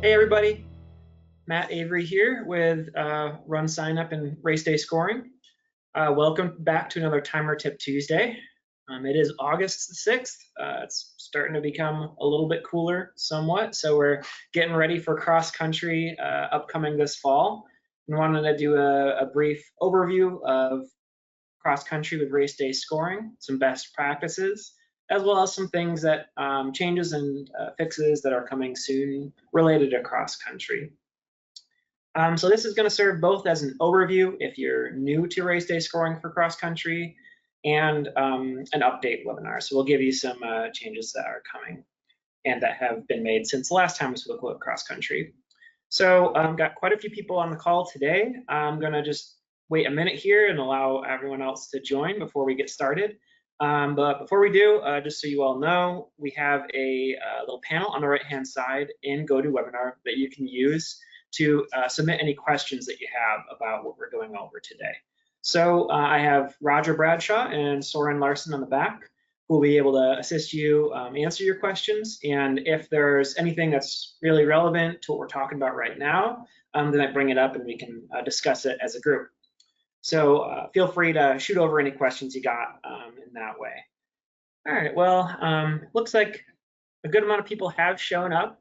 Hey everybody, Matt Avery here with RunSignup and RaceDay scoring. Welcome back to another Timer Tip Tuesday. It is August the 6th. It's starting to become a little bit cooler somewhat, so we're getting ready for cross country upcoming this fall. We wanted to do a brief overview of cross country with RaceDay scoring, some best practices, as well as some things that changes and fixes that are coming soon related to cross country. So this is going to serve both as an overview if you're new to RaceDay scoring for cross country and an update webinar. So we'll give you some changes that are coming and that have been made since the last time we spoke about cross country. So I've got quite a few people on the call today. I'm going to just wait a minute here and allow everyone else to join before we get started. But before we do, just so you all know, we have a little panel on the right-hand side in GoToWebinar that you can use to submit any questions that you have about what we're going over today. So I have Roger Bradshaw and Soren Larson on the back who will be able to assist you answer your questions. And if there's anything that's really relevant to what we're talking about right now, then I bring it up and we can discuss it as a group. So feel free to shoot over any questions you got in that way. All right, well, looks like a good amount of people have shown up.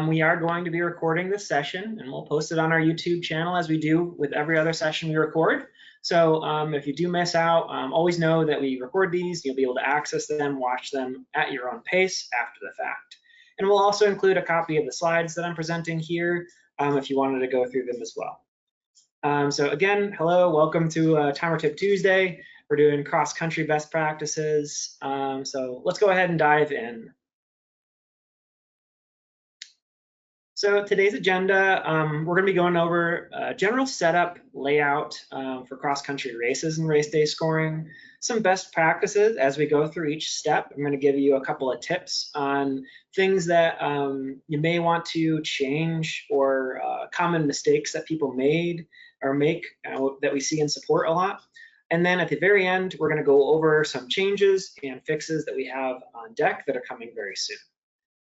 We are going to be recording this session and we'll post it on our YouTube channel as we do with every other session we record. So if you do miss out, always know that we record these. You'll be able to access them, watch them at your own pace after the fact. And we'll also include a copy of the slides that I'm presenting here if you wanted to go through them as well. So again, hello, welcome to Timer Tip Tuesday. We're doing cross-country best practices. So let's go ahead and dive in. So today's agenda, we're going to be going over general setup layout for cross-country races and race day scoring, some best practices as we go through each step. I'm going to give you a couple of tips on things that you may want to change or common mistakes that people made or make that we see in support a lot. And then at the very end, we're going to go over some changes and fixes that we have on deck that are coming very soon.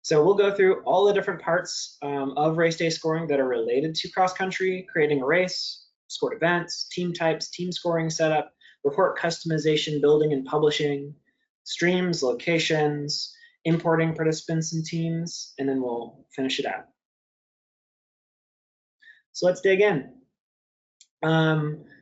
So we'll go through all the different parts of race day scoring that are related to cross country, creating a race, scored events, team types, team scoring setup, report customization, building and publishing, streams, locations, importing participants and teams, and then we'll finish it out. So let's dig in.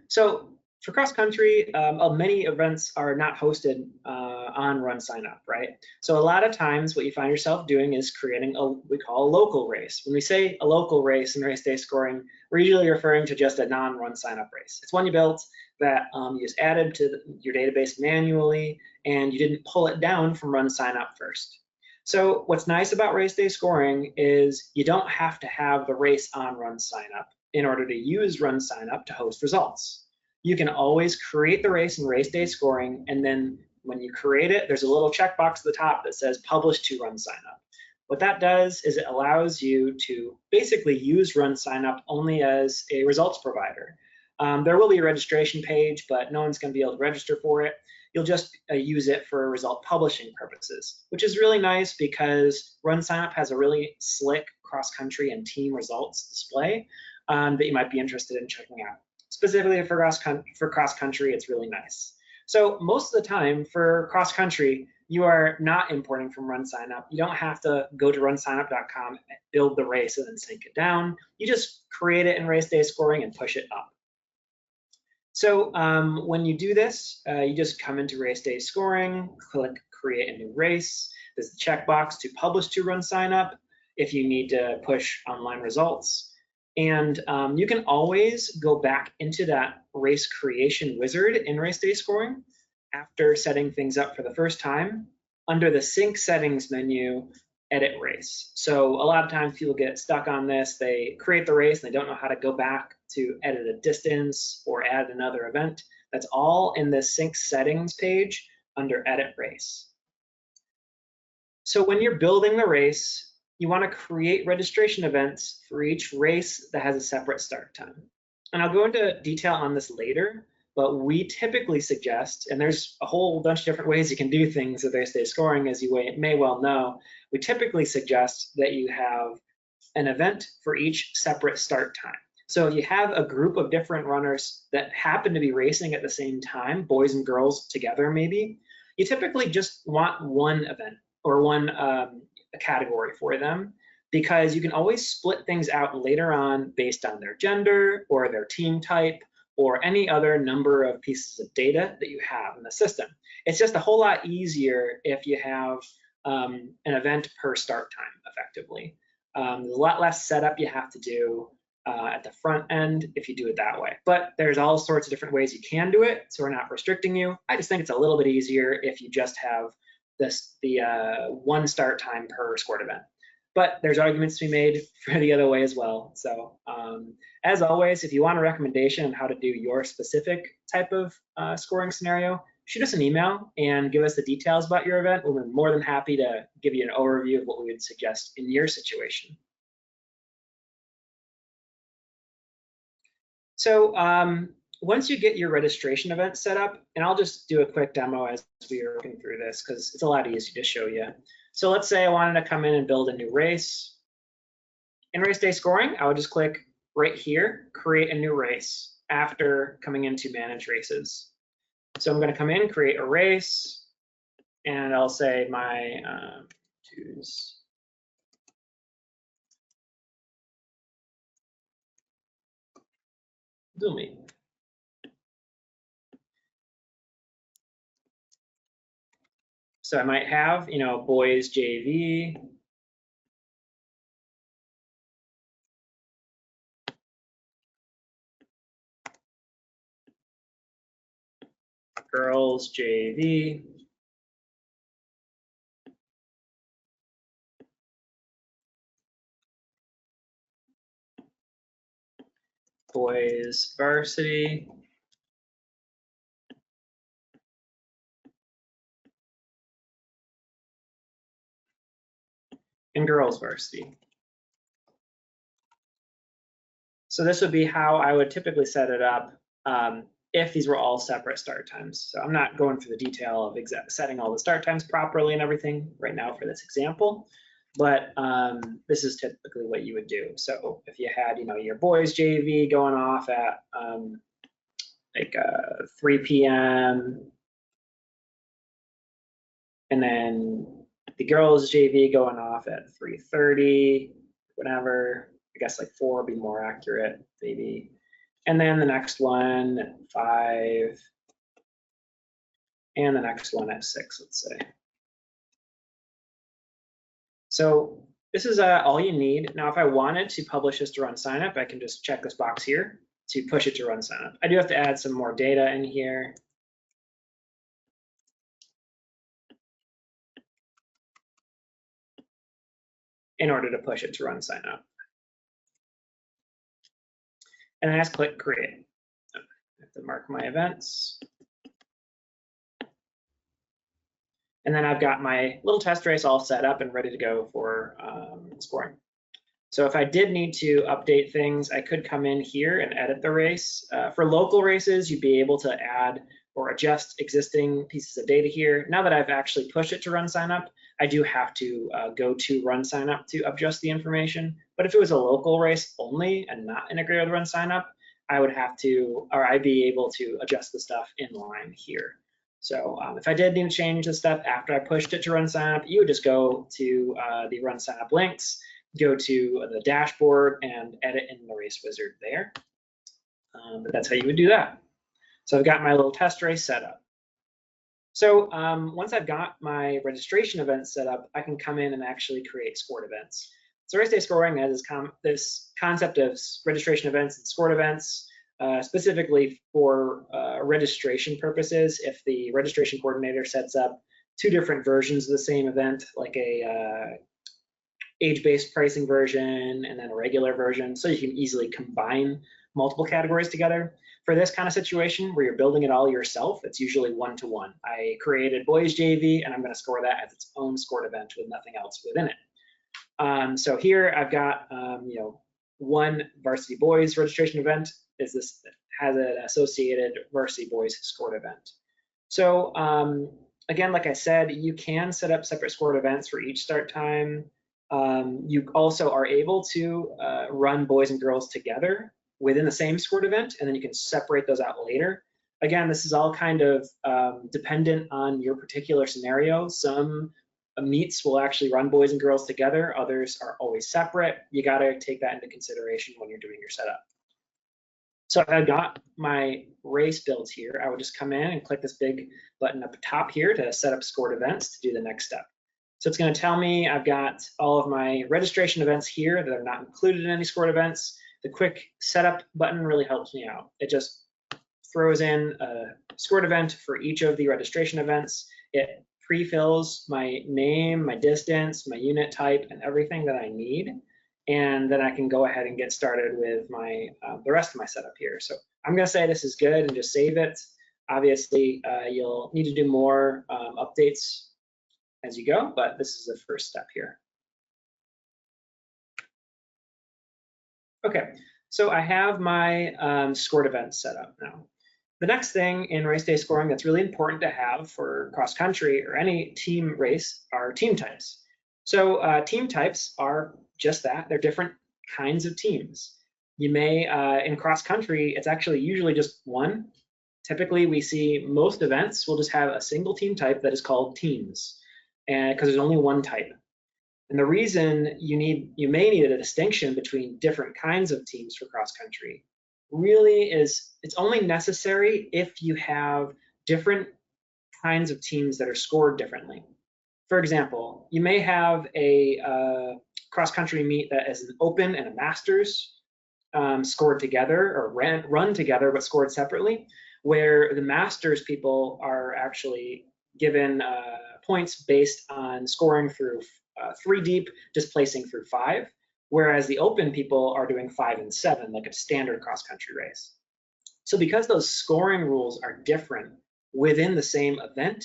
So for cross country, many events are not hosted on RunSignup, right? So a lot of times what you find yourself doing is creating what we call a local race. When we say a local race in race day scoring, we're usually referring to just a non-RunSignup race. It's one you built that you just added to your database manually and you didn't pull it down from RunSignup first. So what's nice about race day scoring is you don't have to have the race on RunSignup in order to use RunSignup to host results. You can always create the race in race day scoring, and then when you create it, there's a little checkbox at the top that says publish to RunSignup. What that does is it allows you to basically use RunSignup only as a results provider. There will be a registration page, but no one's going to be able to register for it. You'll just use it for result publishing purposes, which is really nice because RunSignup has a really slick cross-country and team results display that you might be interested in checking out. Specifically for cross-country, it's really nice. So most of the time for cross-country, you are not importing from RunSignup. You don't have to go to runsignup.com, build the race, and then sync it down. You just create it in race day scoring and push it up. So when you do this, you just come into race day scoring, click create a new race. There's the checkbox to publish to RunSignup if you need to push online results. And you can always go back into that race creation wizard in race day scoring after setting things up for the first time under the sync settings menu, edit race. So a lot of times people get stuck on this. They create the race and they don't know how to go back to edit a distance or add another event. That's all in the sync settings page under edit race. So when you're building the race, you want to create registration events for each race that has a separate start time. And I'll go into detail on this later, but we typically suggest, and there's a whole bunch of different ways you can do things with race day scoring, as you may well know, we typically suggest that you have an event for each separate start time. So if you have a group of different runners that happen to be racing at the same time, boys and girls together maybe, you typically just want one event or one category for them, because you can always split things out later on based on their gender or their team type or any other number of pieces of data that you have in the system. It's just a whole lot easier if you have an event per start time effectively. There's a lot less setup you have to do at the front end if you do it that way. But there's all sorts of different ways you can do it, so we're not restricting you. I just think it's a little bit easier if you just have the one start time per scored event. But there's arguments to be made for the other way as well. So as always, if you want a recommendation on how to do your specific type of scoring scenario, shoot us an email and give us the details about your event. We'll be more than happy to give you an overview of what we would suggest in your situation. So once you get your registration event set up, and I'll just do a quick demo as we are working through this because it's a lot easier to show you. So let's say I wanted to come in and build a new race. In race day scoring, I would just click right here, create a new race after coming into manage races. So I'm going to come in, create a race, and I'll say my choose. Zoomy. So I might have, boys JV, girls JV, boys varsity, and girls varsity. So this would be how I would typically set it up if these were all separate start times. So I'm not going through the detail of setting all the start times properly and everything right now for this example, but this is typically what you would do. So if you had, your boys JV going off at like 3 p.m. and then the girls JV going off at 3:30, whatever. I guess like 4 would be more accurate, maybe. And then the next one at 5, and the next one at 6, let's say. So this is all you need. Now, if I wanted to publish this to RunSignup, I can just check this box here to push it to RunSignup. I do have to add some more data in here. In order to push it to RunSignup. And then I just click create. I have to mark my events. And then I've got my little test race all set up and ready to go for scoring. So if I did need to update things, I could come in here and edit the race. For local races, you'd be able to add or adjust existing pieces of data here. Now that I've actually pushed it to RunSignup, I do have to go to RunSignup to adjust the information. But if it was a local race only and not integrated with RunSignup, I would have to, or I'd be able to adjust the stuff in line here. So if I did need to change the stuff after I pushed it to RunSignup, you would just go to the RunSignup links, go to the dashboard and edit in the race wizard there. But that's how you would do that. So I've got my little test race set up. So once I've got my registration events set up, I can come in and actually create scored events. So RaceDay scoring has this concept of registration events and scored events, specifically for registration purposes. If the registration coordinator sets up 2 different versions of the same event, like a age-based pricing version and then a regular version, so you can easily combine multiple categories together. For this kind of situation where you're building it all yourself, it's usually 1-to-1. I created boys JV and I'm going to score that as its own scored event with nothing else within it. So here I've got one varsity boys registration event has an associated varsity boys scored event. So again, like I said, you can set up separate scored events for each start time. You also are able to run boys and girls together within the same scored event, and then you can separate those out later. Again, this is all kind of dependent on your particular scenario. Some meets will actually run boys and girls together, others are always separate. You got to take that into consideration when you're doing your setup. So if I've got my race built here, I would just come in and click this big button up top here to set up scored events to do the next step. So it's going to tell me I've got all of my registration events here that are not included in any scored events. The quick setup button really helps me out. It just throws in a scored event for each of the registration events. It pre-fills my name, my distance, my unit type, and everything that I need. And then I can go ahead and get started with my the rest of my setup here. So I'm going to say this is good and just save it. Obviously, you'll need to do more updates as you go, but this is the first step here. Okay, so I have my scored events set up now. The next thing in race day scoring that's really important to have for cross country or any team race are team types. So team types are just that. They're different kinds of teams. You may, in cross country, it's actually usually just one. Typically, we see most events will just have a single team type that is called teams, and because there's only one type. And the reason you may need a distinction between different kinds of teams for cross country really is it's only necessary if you have different kinds of teams that are scored differently. For example, you may have a cross-country meet that is an open and a masters scored together or run together but scored separately, where the masters people are actually given points based on scoring through 3 deep, displacing through 5, whereas the open people are doing 5 and 7, like a standard cross-country race. So because those scoring rules are different within the same event,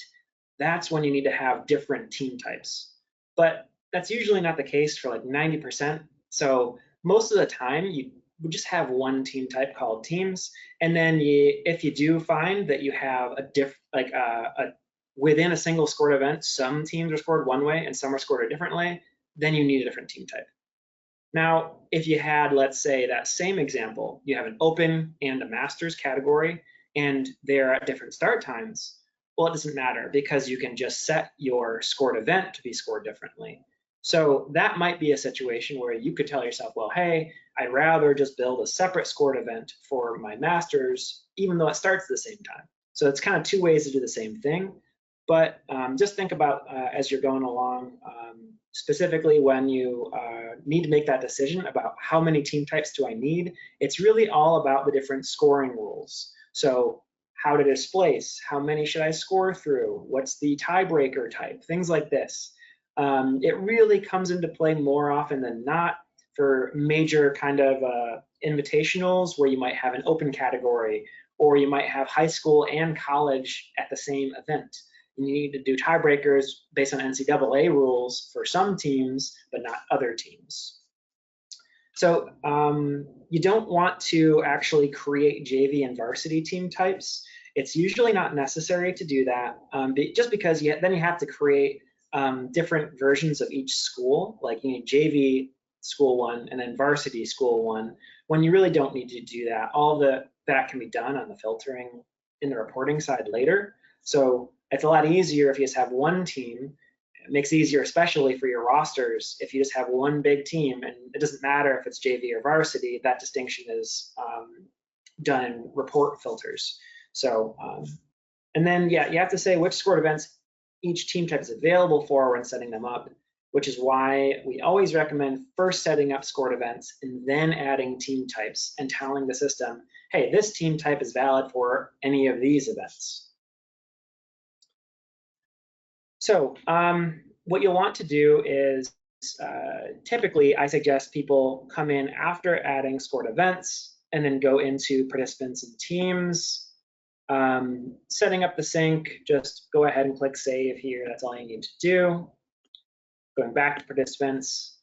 that's when you need to have different team types. But that's usually not the case for like 90%. So most of the time, you would just have one team type called teams. And then if you do find that you have within a single scored event, some teams are scored one way and some are scored a different way, then you need a different team type. Now, if you had, let's say, that same example, you have an open and a masters category, and they're at different start times, well, it doesn't matter because you can just set your scored event to be scored differently. So that might be a situation where you could tell yourself, well, hey, I'd rather just build a separate scored event for my masters, even though it starts at the same time. So it's kind of 2 ways to do the same thing. But just think about as you're going along, specifically when you need to make that decision about how many team types do I need, it's really all about the different scoring rules. So how to displace, how many should I score through, what's the tiebreaker type, things like this. It really comes into play more often than not for major kind of invitationals where you might have an open category, or you might have high school and college at the same event. And you need to do tiebreakers based on NCAA rules for some teams, but not other teams. So you don't want to actually create JV and varsity team types. It's usually not necessary to do that, just because then you have to create different versions of each school, like you need JV school 1 and then varsity school 1, when you really don't need to do that. All that can be done on the filtering in the reporting side later. So it's a lot easier if you just have one team. It makes it easier, especially for your rosters, if you just have one big team, and it doesn't matter if it's JV or varsity, that distinction is done in report filters. So, and then, yeah, you have to say which scored events each team type is available for when setting them up, which is why we always recommend first setting up scored events and then adding team types and telling the system, hey, this team type is valid for any of these events. So what you'll want to do is typically I suggest people come in after adding scored events and then go into participants and teams. Setting up the sync, just go ahead and click save here. That's all you need to do. Going back to participants,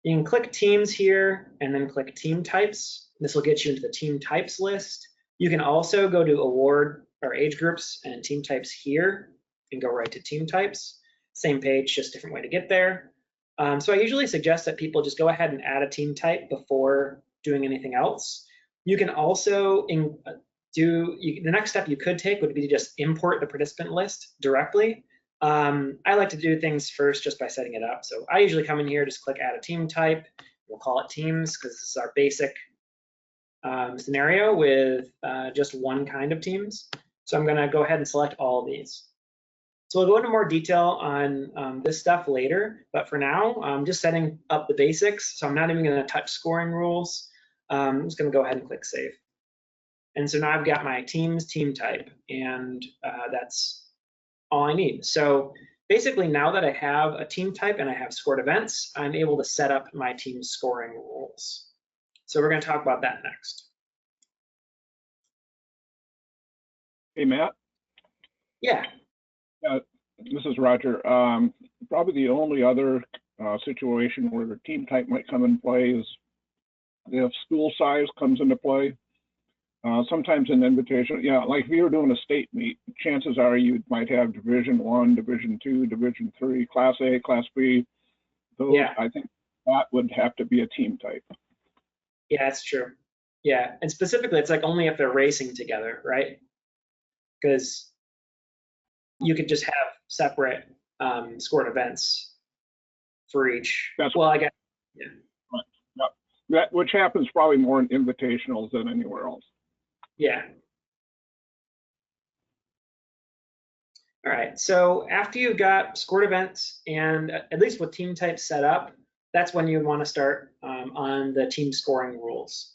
you can click teams here and then click team types. This will get you into the team types list. You can also go to award or age groups and team types here and go right to team types. Same page, just different way to get there. So I usually suggest that people just go ahead and add a team type before doing anything else. You can also the next step you could take would be to just import the participant list directly. I like to do things first just by setting it up. So I usually come in here, just click add a team type. We'll call it teams because this is our basic scenario with just one kind of teams. So I'm going to go ahead and select all of these. So we'll go into more detail on this stuff later, but for now, I'm just setting up the basics. So I'm not even going to touch scoring rules. I'm just going to go ahead and click save. And so now I've got my teams team type, and that's all I need. So basically, now that I have a team type and I have scored events, I'm able to set up my team scoring rules. So we're going to talk about that next. Hey, Matt. Yeah. This is Roger. Probably the only other situation where the team type might come in play is if school size comes into play. Sometimes an invitation, like if you were doing a state meet, chances are you might have Division I, Division II, Division III, Class A, Class B. Those, yeah. I think that would have to be a team type. Yeah, that's true. Yeah, and specifically, it's like only if they're racing together, right? Because you could just have separate scored events for each. Well, I guess, yeah. Right. Yep. That, which happens probably more in invitationals than anywhere else. Yeah. All right, so after you've got scored events and at least with team types set up, that's when you want to start on the team scoring rules.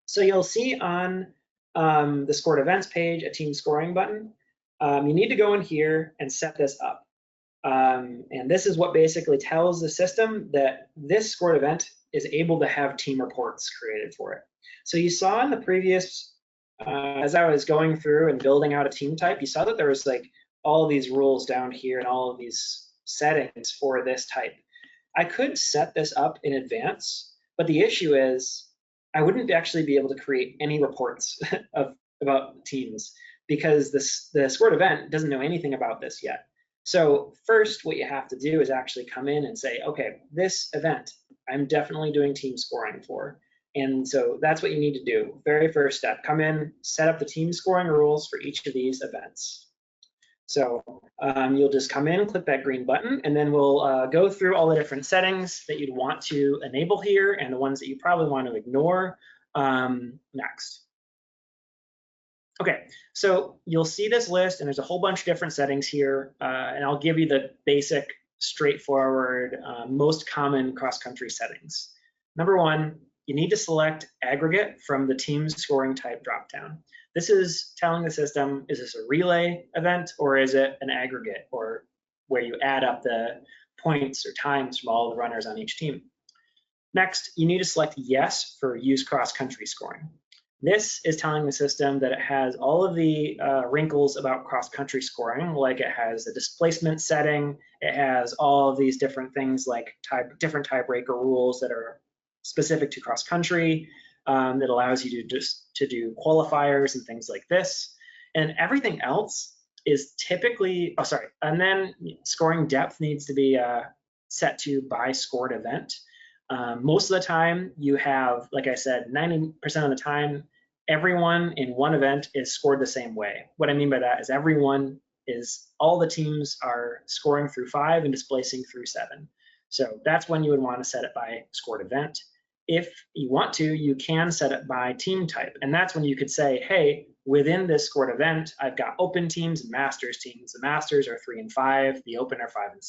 So you'll see on the scored events page a team scoring button. You need to go in here and set this up. And this is what basically tells the system that this scored event is able to have team reports created for it. So you saw in the previous, as I was going through and building out a team type, you saw that there was like all of these rules down here and all of these settings for this type. I could set this up in advance, but the issue is I wouldn't actually be able to create any reports about teams because the scored event doesn't know anything about this yet. So first, what you have to do is actually come in and say, okay, this event, I'm definitely doing team scoring for. And so that's what you need to do. Very first step, come in, set up the team scoring rules for each of these events. So you'll just come in, click that green button, and then we'll go through all the different settings that you'd want to enable here and the ones that you probably want to ignore next. Okay, so you'll see this list, and there's a whole bunch of different settings here, and I'll give you the basic, straightforward, most common cross-country settings. Number one, you need to select aggregate from the team scoring type dropdown. This is telling the system, is this a relay event or is it an aggregate, or where you add up the points or times from all the runners on each team. Next, you need to select yes for use cross-country scoring. This is telling the system that it has all of the wrinkles about cross-country scoring, like it has a displacement setting, it has all of these different things like different tiebreaker rules that are specific to cross-country, that allows you to do qualifiers and things like this. And everything else is typically, and then scoring depth needs to be set to by scored event. Most of the time you have, like I said, 90% of the time, everyone in one event is scored the same way. What I mean by that is all the teams are scoring through 5 and displacing through 7. So that's when you would want to set it by scored event. If you want to, you can set it by team type. And that's when you could say, hey, within this scored event, I've got open teams and masters teams. The masters are 3 and 5, the open are 5 and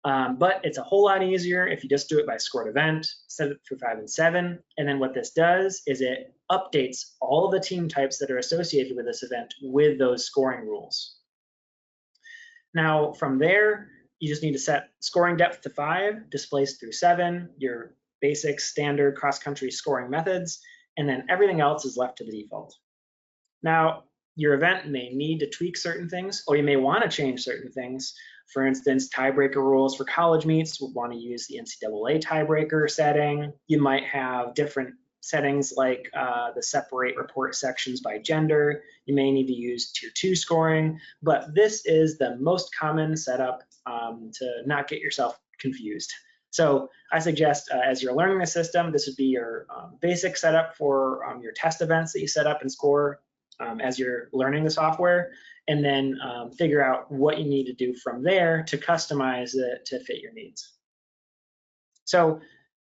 7. But it's a whole lot easier if you just do it by scored event, set it through 5 and 7. And then what this does is it updates all of the team types that are associated with this event with those scoring rules. Now, from there, you just need to set scoring depth to 5, displaced through 7, your basic standard cross-country scoring methods, and then everything else is left to the default. Now, your event may need to tweak certain things, or you may want to change certain things. For instance, tiebreaker rules for college meets would want to use the NCAA tiebreaker setting. You might have different settings like the separate report sections by gender. You may need to use tier 2 scoring, but this is the most common setup to not get yourself confused. So I suggest as you're learning the system, this would be your basic setup for your test events that you set up and score as you're learning the software, and then figure out what you need to do from there to customize it to fit your needs. So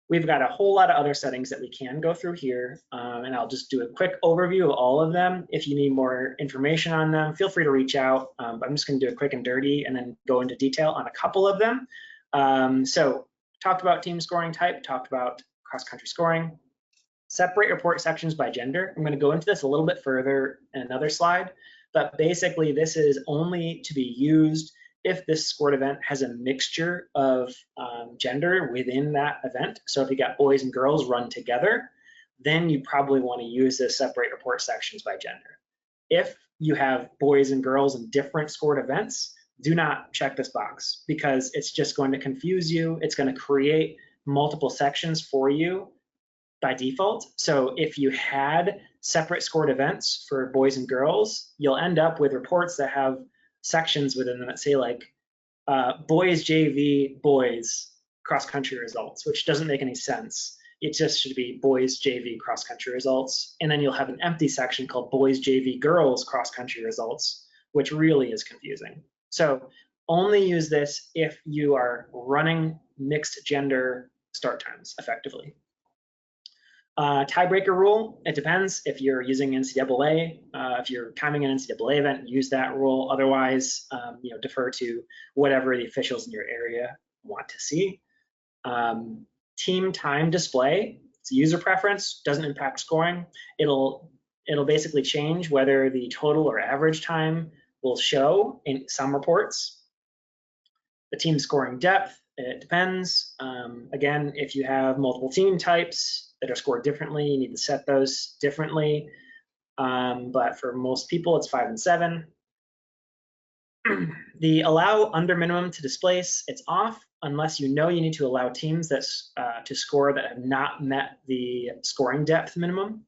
we've got a whole lot of other settings that we can go through here, and I'll just do a quick overview of all of them. If you need more information on them, feel free to reach out. I'm just going to do a quick and dirty and then go into detail on a couple of them. So talked about team scoring type, talked about cross-country scoring. Separate report sections by gender. I'm going to go into this a little bit further in another slide, but basically this is only to be used if this scored event has a mixture of gender within that event. So if you got boys and girls run together, then you probably want to use this separate report sections by gender. If you have boys and girls in different scored events, do not check this box because it's just going to confuse you. It's going to create multiple sections for you by default. So if you had separate scored events for boys and girls, you'll end up with reports that have sections within them that say like boys JV boys cross country results, which doesn't make any sense. It just should be boys JV cross country results, and then you'll have an empty section called boys JV girls cross country results, which really is confusing. So only use this if you are running mixed gender start times effectively. Tiebreaker rule, it depends. If you're using NCAA, if you're timing an NCAA event, use that rule. Otherwise, defer to whatever the officials in your area want to see. Team time display, it's a user preference, doesn't impact scoring. It'll basically change whether the total or average time will show in some reports. The team scoring depth, it depends. Again, if you have multiple team types that are scored differently, you need to set those differently. But for most people, it's 5 and 7. The allow under minimum to displace, it's off unless you know you need to allow teams that to score that have not met the scoring depth minimum.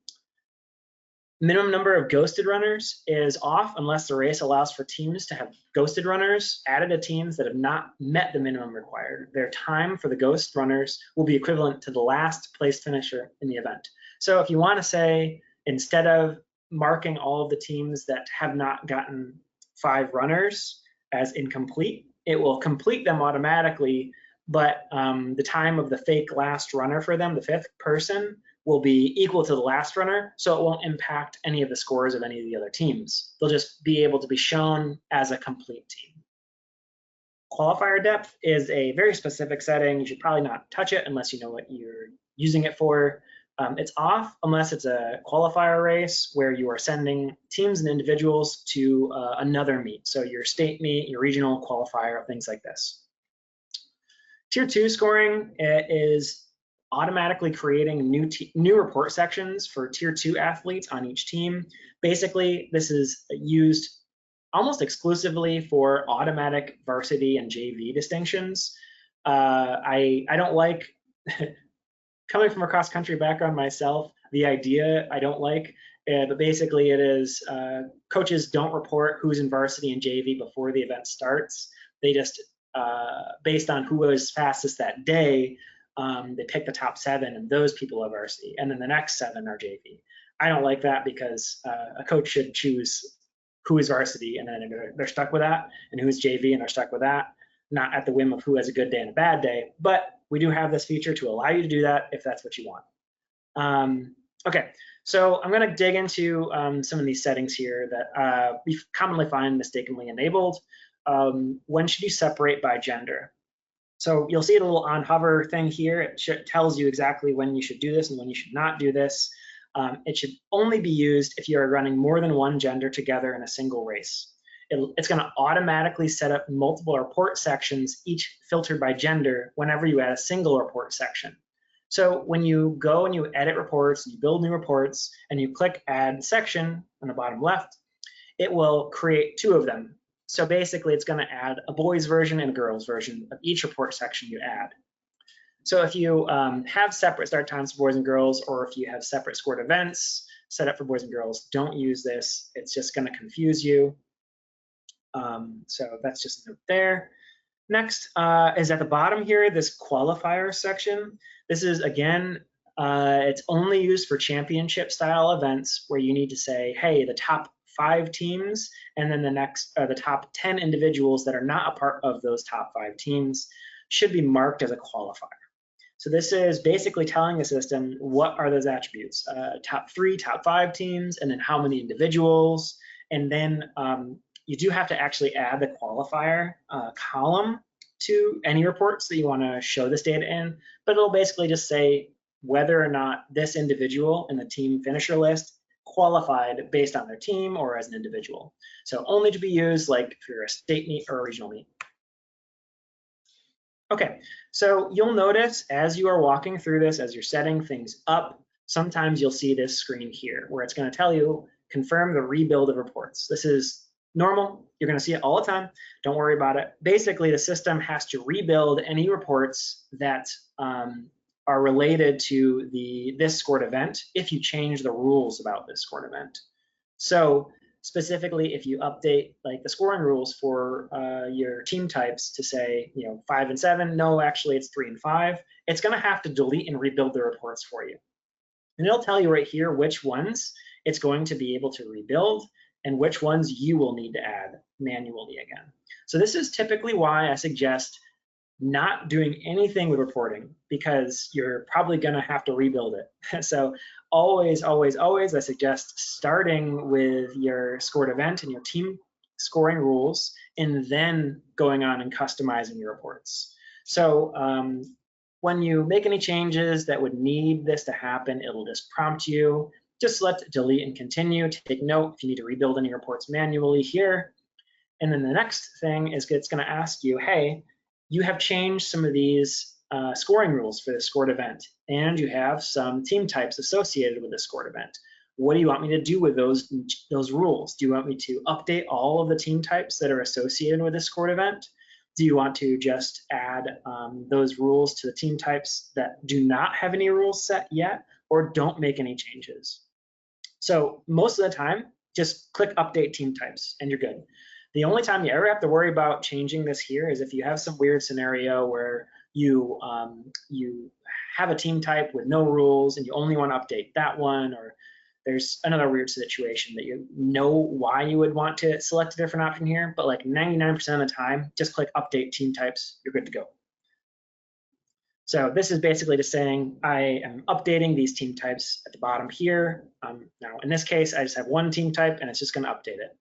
Minimum number of ghosted runners is off unless the race allows for teams to have ghosted runners added to teams that have not met the minimum required. Their time for the ghost runners will be equivalent to the last place finisher in the event. So if you want to say, instead of marking all of the teams that have not gotten 5 runners as incomplete, it will complete them automatically, but the time of the fake last runner for them, the 5th person, will be equal to the last runner, so it won't impact any of the scores of any of the other teams. They'll just be able to be shown as a complete team. Qualifier depth is a very specific setting. You should probably not touch it unless you know what you're using it for. It's off unless it's a qualifier race where you are sending teams and individuals to another meet. So your state meet, your regional qualifier, things like this. Tier 2 scoring is automatically creating new report sections for tier 2 athletes on each team. Basically, this is used almost exclusively for automatic varsity and JV distinctions. I don't like, coming from a cross-country background myself, the idea I don't like, but basically it is coaches don't report who's in varsity and JV before the event starts. They just, based on who was fastest that day, they pick the top 7 and those people are varsity, and then the next 7 are JV. I don't like that because a coach should choose who is varsity and then they're stuck with that, and who's JV and they're stuck with that, not at the whim of who has a good day and a bad day. But we do have this feature to allow you to do that if that's what you want. Okay, so I'm going to dig into some of these settings here that we commonly find mistakenly enabled. When should you separate by gender? So you'll see a little on hover thing here. It tells you exactly when you should do this and when you should not do this. It should only be used if you are running more than one gender together in a single race. It's going to automatically set up multiple report sections, each filtered by gender, whenever you add a single report section. So when you go and you edit reports, and you build new reports, and you click Add Section on the bottom left, it will create 2 of them. So basically, it's going to add a boys version and a girls version of each report section you add. So if you have separate start times for boys and girls, or if you have separate scored events set up for boys and girls, don't use this. It's just going to confuse you. So that's just a note there. Next is at the bottom here, this qualifier section. This is, again, it's only used for championship style events where you need to say, hey, the top 5 teams, and then the top 10 individuals that are not a part of those top 5 teams should be marked as a qualifier. So this is basically telling the system what are those attributes, top 3, top 5 teams, and then how many individuals. And then you do have to actually add the qualifier column to any reports that you want to show this data in, but it'll basically just say whether or not this individual in the team finisher list qualified based on their team or as an individual. So only to be used like for a state meet or a regional meet. Okay, so you'll notice as you are walking through this, as you're setting things up, sometimes you'll see this screen here where it's going to tell you, confirm the rebuild of reports. This is normal. You're going to see it all the time. Don't worry about it. Basically, the system has to rebuild any reports that are related to this scored event if you change the rules about this scored event. So specifically, if you update like the scoring rules for your team types to say, 5 and 7, no, actually it's 3 and 5, it's going to have to delete and rebuild the reports for you. And it'll tell you right here which ones it's going to be able to rebuild and which ones you will need to add manually again. So this is typically why I suggest not doing anything with reporting, because you're probably going to have to rebuild it. So always, always, always, I suggest starting with your scored event and your team scoring rules, and then going on and customizing your reports. So when you make any changes that would need this to happen, it'll just prompt you. Just select delete and continue. Take note if you need to rebuild any reports manually here. And then the next thing is it's going to ask you, hey, you have changed some of these scoring rules for the scored event, and you have some team types associated with the scored event. What do you want me to do with those rules? Do you want me to update all of the team types that are associated with the scored event? Do you want to just add those rules to the team types that do not have any rules set yet, or don't make any changes? So most of the time, just click update team types and you're good. The only time you ever have to worry about changing this here is if you have some weird scenario where you have a team type with no rules and you only want to update that one, or there's another weird situation that you know why you would want to select a different option here, but like 99% of the time, just click update team types, you're good to go. So this is basically just saying I am updating these team types at the bottom here. Now in this case, I just have one team type and it's just going to update it.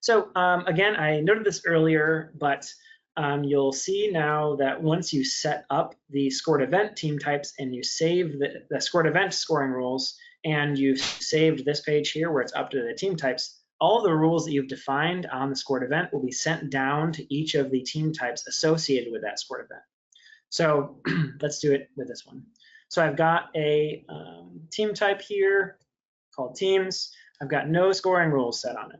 So again, I noted this earlier, but you'll see now that once you set up the scored event team types and you save the scored event scoring rules, and you've saved this page here where it's up to the team types, all of the rules that you've defined on the scored event will be sent down to each of the team types associated with that scored event. So let's do it with this one. So I've got a team type here called teams. I've got no scoring rules set on it.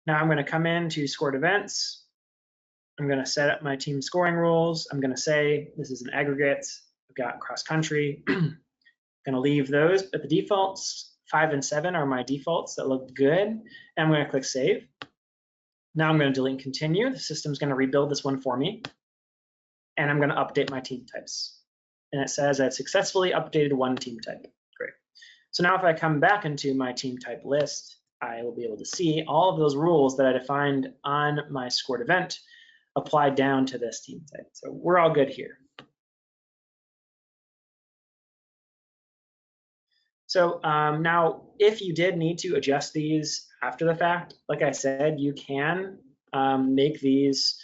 Now I'm going to come into scored events. I'm going to set up my team scoring rules. I'm going to say this is an aggregate. I've got cross country. I'm going to leave those, but the defaults 5 and 7 are my defaults that look good. And I'm going to click save. Now I'm going to delete and continue. The system's going to rebuild this one for me. And I'm going to update my team types. And it says I've successfully updated one team type. Great. So now if I come back into my team type list, I will be able to see all of those rules that I defined on my scored event applied down to this team type. So we're all good here. So now, if you did need to adjust these after the fact, like I said, you can make these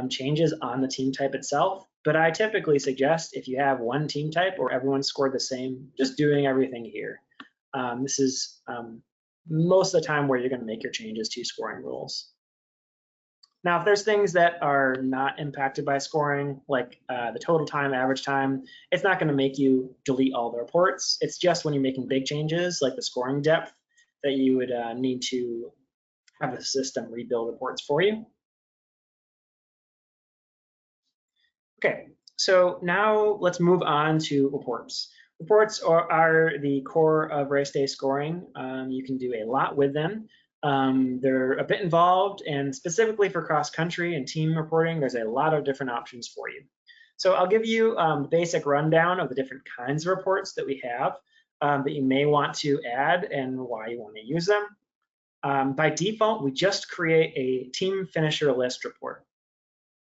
changes on the team type itself. But I typically suggest if you have one team type or everyone scored the same, just doing everything here. This is most of the time where you're going to make your changes to scoring rules. Now, if there's things that are not impacted by scoring, like the total time, average time, it's not going to make you delete all the reports. It's just when you're making big changes, like the scoring depth, that you would need to have the system rebuild reports for you. Okay, so now let's move on to reports. Reports are the core of RaceDay scoring. You can do a lot with them. They're a bit involved, and specifically for cross-country and team reporting, there's a lot of different options for you. So I'll give you the basic rundown of the different kinds of reports that we have that you may want to add and why you want to use them. By default, we just create a team finisher list report.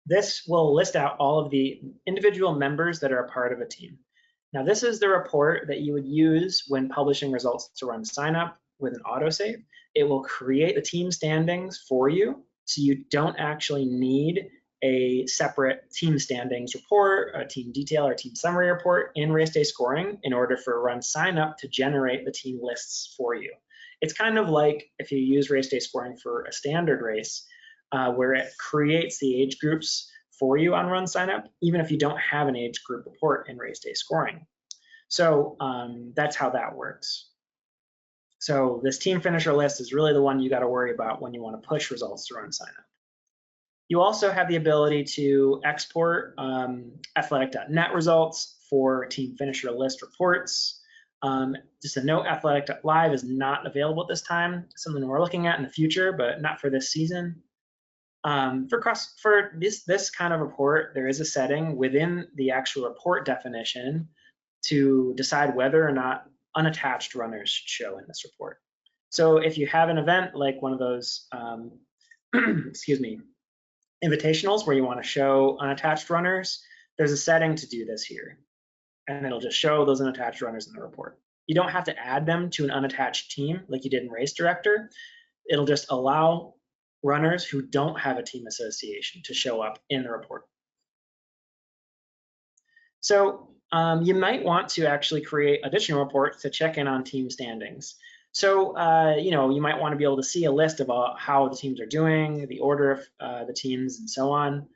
This will list out all of the individual members that are a part of a team. Now, this is the report that you would use when publishing results to RunSignup with an autosave. It will create the team standings for you, so you don't actually need a separate team standings report, a team detail, or team summary report in RaceDay scoring in order for RunSignup to generate the team lists for you. It's kind of like if you use RaceDay scoring for a standard race, where it creates the age groups for you on RunSignup, even if you don't have an age group report in RaceDay scoring. So that's how that works. So this team finisher list is really the one you got to worry about when you want to push results to RunSignup. You also have the ability to export athletic.net results for team finisher list reports. Just a note, athletic.live is not available at this time. Something we're looking at in the future, but not for this season. For this kind of report, there is a setting within the actual report definition to decide whether or not unattached runners should show in this report. So if you have an event like one of those, excuse me, invitationals where you want to show unattached runners, there's a setting to do this here, and it'll just show those unattached runners in the report. You don't have to add them to an unattached team like you did in Race Director. It'll just allow runners who don't have a team association to show up in the report. So you might want to actually create additional reports to check in on team standings. So you might want to be able to see a list of how the teams are doing, the order of the teams, and so on.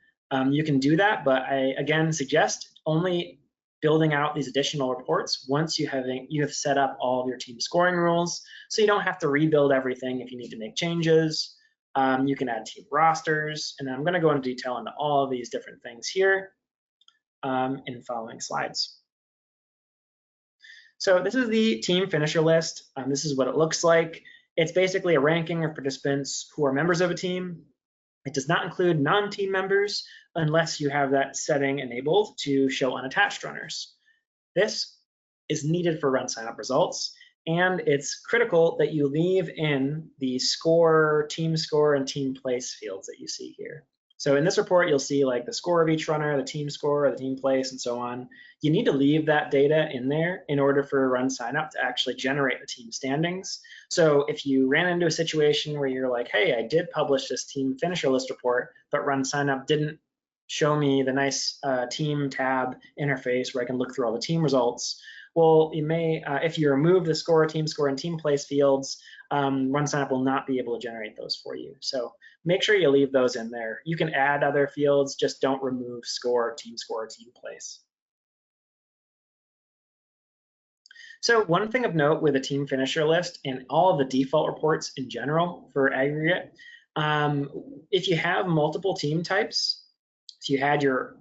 You can do that, but I again suggest only building out these additional reports once you have set up all of your team scoring rules, so you don't have to rebuild everything if you need to make changes. You can add team rosters, and I'm going to go into detail into all of these different things here in the following slides. So this is the team finisher list. This is what it looks like. It's basically a ranking of participants who are members of a team. It does not include non-team members unless you have that setting enabled to show unattached runners. This is needed for RunSignup results, and it's critical that you leave in the score, and team place fields that you see here. So in this report, you'll see like the score of each runner, the team score, the team place, and so on. You need to leave that data in there in order for RunSignup to actually generate the team standings. So if you ran into a situation where you're like, hey, I did publish this team finisher list report, but RunSignup didn't show me the nice team tab interface where I can look through all the team results, well, you may, if you remove the score, and team place fields, RunSignup will not be able to generate those for you. So make sure you leave those in there. You can add other fields, just don't remove score, team place. So one thing of note with a team finisher list and all of the default reports in general for aggregate, if you have multiple team types, so you had your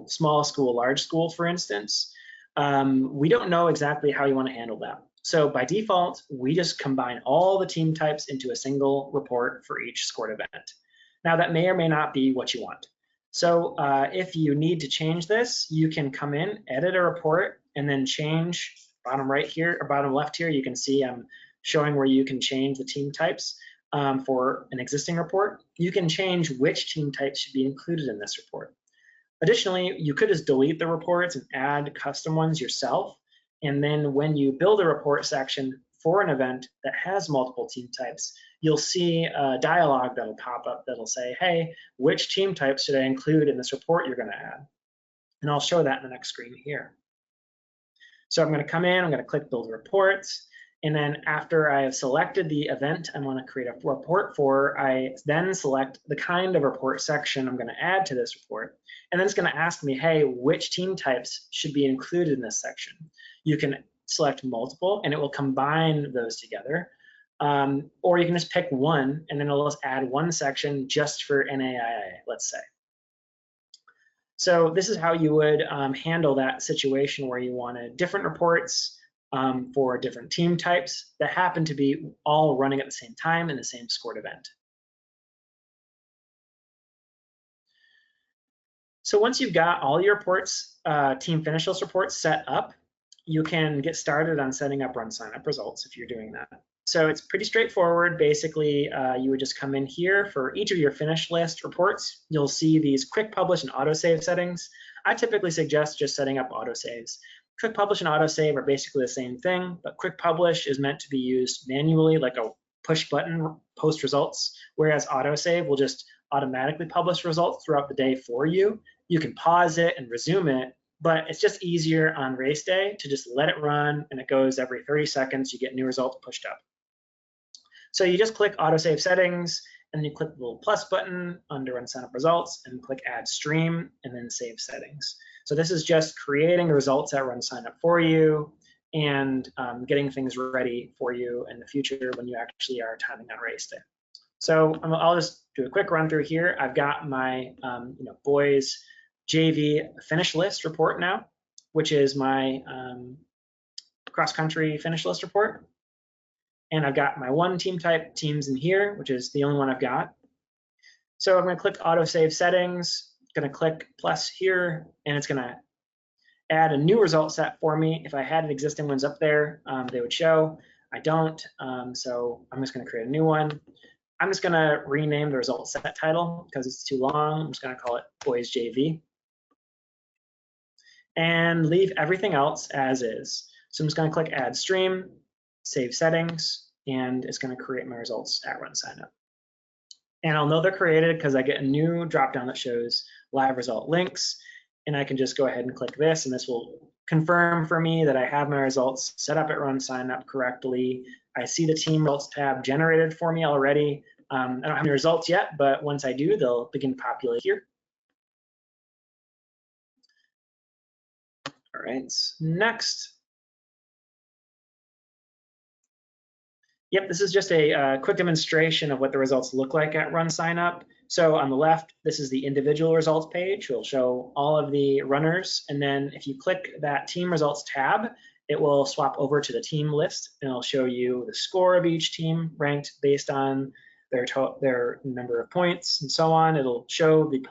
small school, large school, for instance, we don't know exactly how you want to handle that. So by default, we just combine all the team types into a single report for each scored event. Now that may or may not be what you want. So if you need to change this, you can come in, edit a report, and then change bottom right here or bottom left here. You can see I'm showing where you can change the team types for an existing report. You can change which team types should be included in this report. Additionally, you could just delete the reports and add custom ones yourself. And then when you build a report section for an event that has multiple team types, you'll see a dialog that'll pop up that'll say, hey, which team types should I include in this report you're going to add? And I'll show that in the next screen here. So I'm going to come in, I'm going to click Build Reports. And then after I have selected the event I want to create a report for, I then select the kind of report section I'm going to add to this report. And then it's going to ask me, hey, which team types should be included in this section? You can select multiple and it will combine those together. Or you can just pick one and then it'll just add one section just for NAIA, let's say. So this is how you would handle that situation where you wanted different reports for different team types that happen to be all running at the same time in the same scored event. So once you've got all your reports, team finish list reports set up, you can get started on setting up RunSignup results if you're doing that. So it's pretty straightforward. Basically, you would just come in here for each of your finish list reports. You'll see these quick publish and autosave settings. I typically suggest just setting up autosaves. Quick publish and autosave are basically the same thing, but quick publish is meant to be used manually, like a push button post results, whereas autosave will just automatically publish results throughout the day for you. You can pause it and resume it, but it's just easier on race day to just let it run, and it goes every 30 seconds, you get new results pushed up. So you just click autosave settings, and then you click the little plus button under RunSignup results and click add stream and then save settings. So this is just creating the results at RunSignup for you and getting things ready for you in the future when you actually are timing on race day. So I'll just do a quick run through here. I've got my boys JV finish list report now, which is my cross country finish list report. And I've got my one team type teams in here, which is the only one I've got. So I'm going to click autosave settings, going to click plus here, and it's going to add a new result set for me. If I had existing ones up there, they would show. I don't, so I'm just going to create a new one. I'm just going to rename the result set title because it's too long. I'm just going to call it Boys JV and leave everything else as is. So I'm just going to click add stream, save settings, and it's going to create my results at RunSignup. And I'll know they're created because I get a new dropdown that shows live result links, and I can just go ahead and click this, and this will confirm for me that I have my results set up at RunSignup correctly. I see the team results tab generated for me already. I don't have any results yet, but once I do, they'll begin to populate here. All right, next. Yep, this is just a quick demonstration of what the results look like at RunSignup. So on the left, this is the individual results page. It'll show all of the runners. And then if you click that team results tab, it will swap over to the team list, and it'll show you the score of each team ranked based on their number of points and so on. It'll show the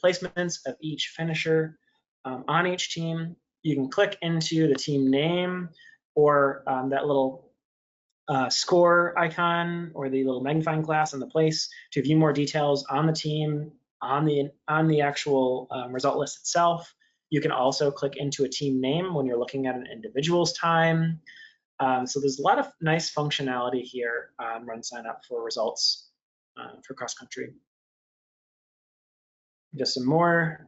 placements of each finisher on each team. You can click into the team name or that little score icon or the little magnifying glass on the place to view more details on the team, on the actual result list itself. You can also click into a team name when you're looking at an individual's time. So there's a lot of nice functionality here on RunSignup for results for cross country. Just some more.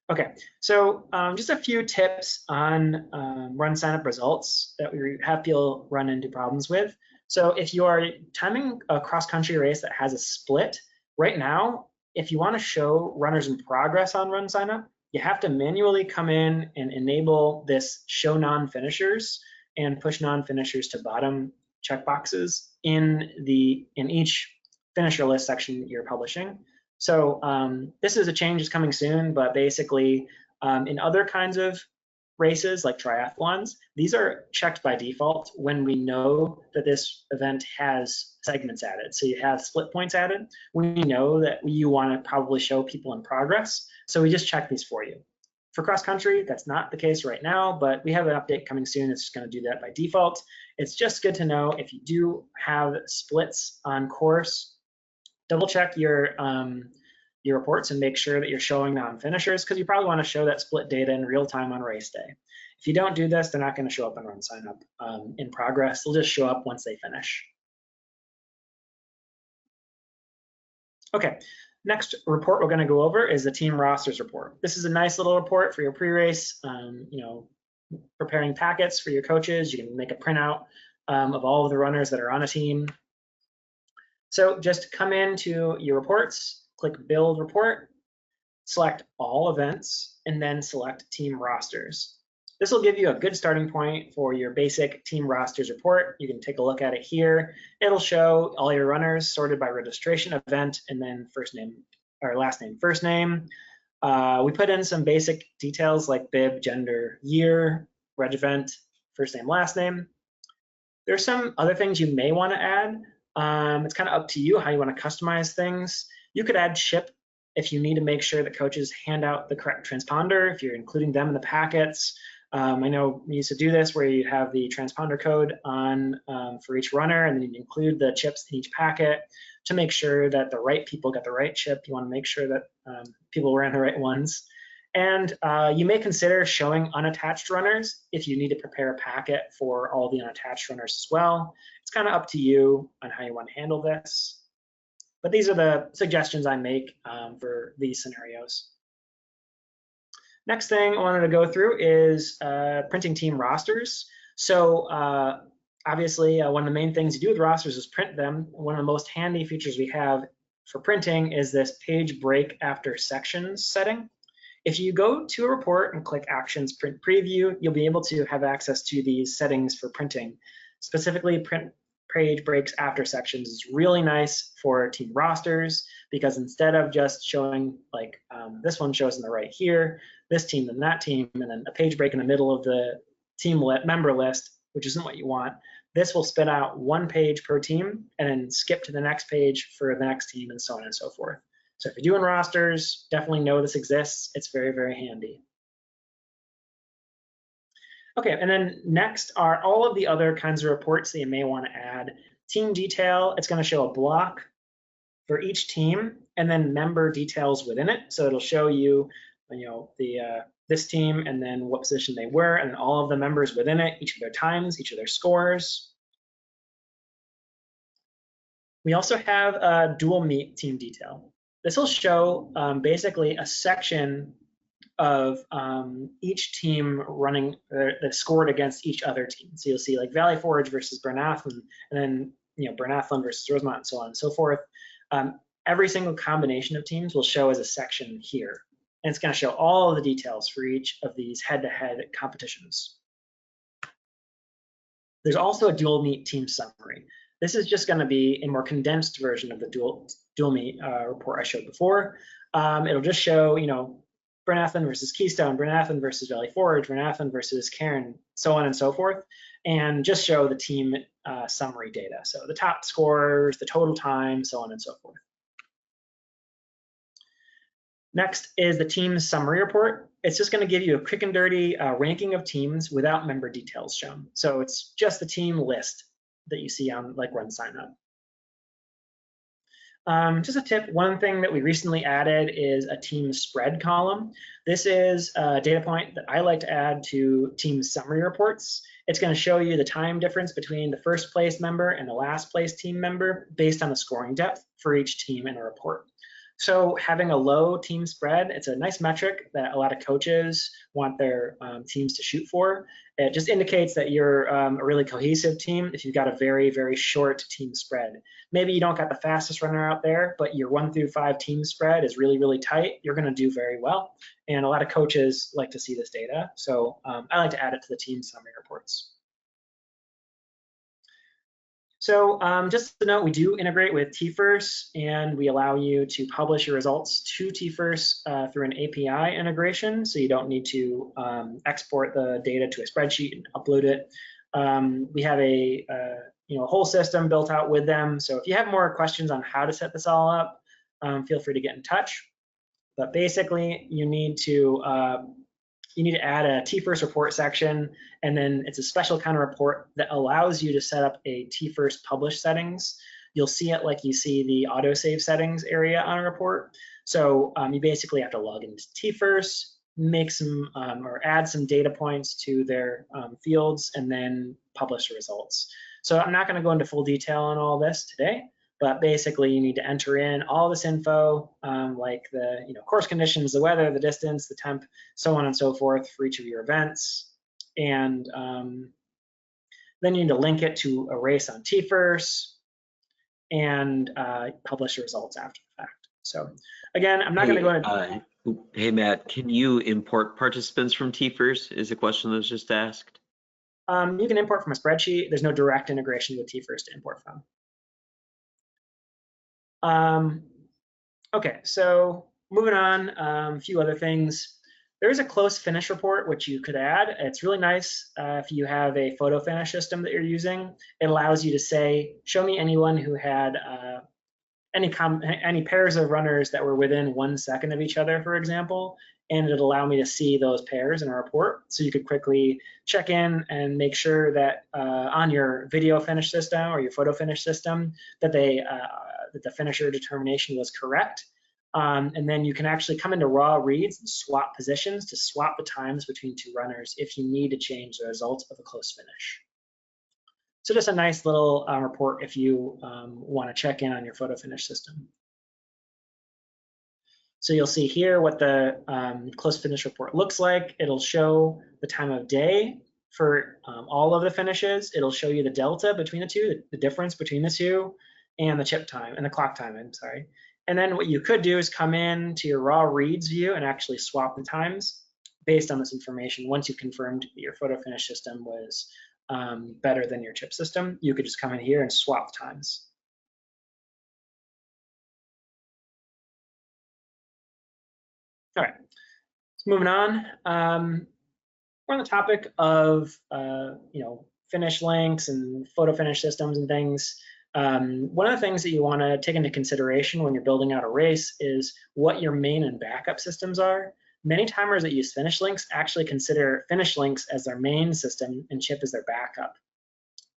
Okay, so just a few tips on RunSignup results that we have people run into problems with. So if you are timing a cross-country race that has a split, right now, if you want to show runners in progress on RunSignup, you have to manually come in and enable this show non-finishers and push non-finishers to bottom checkboxes in each finisher list section you're publishing. So this is a change that's coming soon, but basically in other kinds of races like triathlons, these are checked by default when we know that this event has segments added. So you have split points added. We know that you want to probably show people in progress, so we just check these for you. For cross country, that's not the case right now, but we have an update coming soon that's going to do that by default. It's just good to know if you do have splits on course, double check your reports and make sure that you're showing non-finishers, because you probably want to show that split data in real time on race day. If you don't do this, they're not going to show up on RunSignup in progress. They'll just show up once they finish. Okay, next report we're going to go over is the team rosters report. This is a nice little report for your pre-race, preparing packets for your coaches. You can make a printout of all of the runners that are on a team. So just come into your reports, click Build Report, select All Events, and then select Team Rosters. This will give you a good starting point for your basic Team Rosters report. You can take a look at it here. It'll show all your runners sorted by registration, event, and then first name or last name, first name. We put in some basic details like bib, gender, year, reg event, first name, last name. There's some other things you may want to add. It's kind of up to you how you want to customize things. You could add chip if you need to make sure that coaches hand out the correct transponder, if you're including them in the packets. I know we used to do this where you have the transponder code on for each runner, and then you include the chips in each packet to make sure that the right people got the right chip. You want to make sure that people ran the right ones. And you may consider showing unattached runners if you need to prepare a packet for all the unattached runners as well. It's kind of up to you on how you want to handle this. But these are the suggestions I make for these scenarios. Next thing I wanted to go through is printing team rosters. So obviously, one of the main things you do with rosters is print them. One of the most handy features we have for printing is this page break after sections setting. If you go to a report and click Actions Print Preview, you'll be able to have access to these settings for printing. Specifically, print page breaks after sections is really nice for team rosters, because instead of just showing like this one shows in the right here, this team and that team, and then a page break in the middle of the team member list, which isn't what you want, this will spit out one page per team and then skip to the next page for the next team, and so on and so forth. So if you're doing rosters, definitely know this exists. It's very, very handy. Okay, and then next are all of the other kinds of reports that you may want to add. Team detail, it's going to show a block for each team, and then member details within it. So it'll show you, this team, and then what position they were, and all of the members within it, each of their times, each of their scores. We also have a dual meet team detail. This will show basically a section of each team running that scored against each other team. So you'll see like Valley Forge versus Bernathlon, and then Bernathlon versus Rosemont, and so on and so forth. Every single combination of teams will show as a section here, and it's going to show all of the details for each of these head-to-head competitions. There's also a dual meet team summary. This is just going to be a more condensed version of the dual meet report I showed before. It'll just show, Bernathlon versus Keystone, Bernathlon versus Valley Forge, Bernathlon versus Cairn, so on and so forth, and just show the team summary data. So the top scores, the total time, so on and so forth. Next is the team summary report. It's just going to give you a quick and dirty ranking of teams without member details shown. So it's just the team list that you see on like RunSignup. Just a tip, one thing that we recently added is a team spread column. This is a data point that I like to add to team summary reports. It's going to show you the time difference between the first place member and the last place team member based on the scoring depth for each team in a report. So having a low team spread, it's a nice metric that a lot of coaches want their teams to shoot for. It just indicates that you're a really cohesive team if you've got a very, very short team spread. Maybe you don't got the fastest runner out there, but your 1 through 5 team spread is really, really tight. You're going to do very well. And a lot of coaches like to see this data. So I like to add it to the team summary reports. So just to note, we do integrate with TFIRS, and we allow you to publish your results to TFIRS through an API integration, so you don't need to export the data to a spreadsheet and upload it. We have a whole system built out with them, so if you have more questions on how to set this all up, feel free to get in touch. But basically, you need to add a TFIRS report section, and then it's a special kind of report that allows you to set up a TFIRS publish settings. You'll see it like you see the autosave settings area on a report. So you basically have to log into TFIRS, make some or add some data points to their fields, and then publish the results. So I'm not going to go into full detail on all this today, but basically you need to enter in all this info, like the course conditions, the weather, the distance, the temp, so on and so forth for each of your events. And then you need to link it to a race on TFIRS and publish the results after the fact. So again, I'm not going to go into... Hey, Matt, can you import participants from TFIRS is a question that was just asked. You can import from a spreadsheet. There's no direct integration with TFIRS to import from. Okay, so moving on, a few other things. There is a close finish report, which you could add. It's really nice if you have a photo finish system that you're using. It allows you to say, show me anyone who had any pairs of runners that were within 1 second of each other, for example, and it'll allow me to see those pairs in a report. So you could quickly check in and make sure that on your video finish system or your photo finish system that that the finisher determination was correct. And then you can actually come into raw reads and swap positions to swap the times between two runners if you need to change the result of a close finish. So just a nice little report if you want to check in on your photo finish system. So you'll see here what the close finish report looks like. It'll show the time of day for all of the finishes. It'll show you the delta between the two, the difference between the two, and the chip time, and the clock time, I'm sorry. And then what you could do is come in to your raw reads view and actually swap the times based on this information. Once you've confirmed that your photo finish system was better than your chip system, you could just come in here and swap times. All right, so moving on. We're on the topic of finish links and photo finish systems and things. One of the things that you want to take into consideration when you're building out a race is what your main and backup systems are. Many timers that use finish links actually consider finish links as their main system and chip as their backup.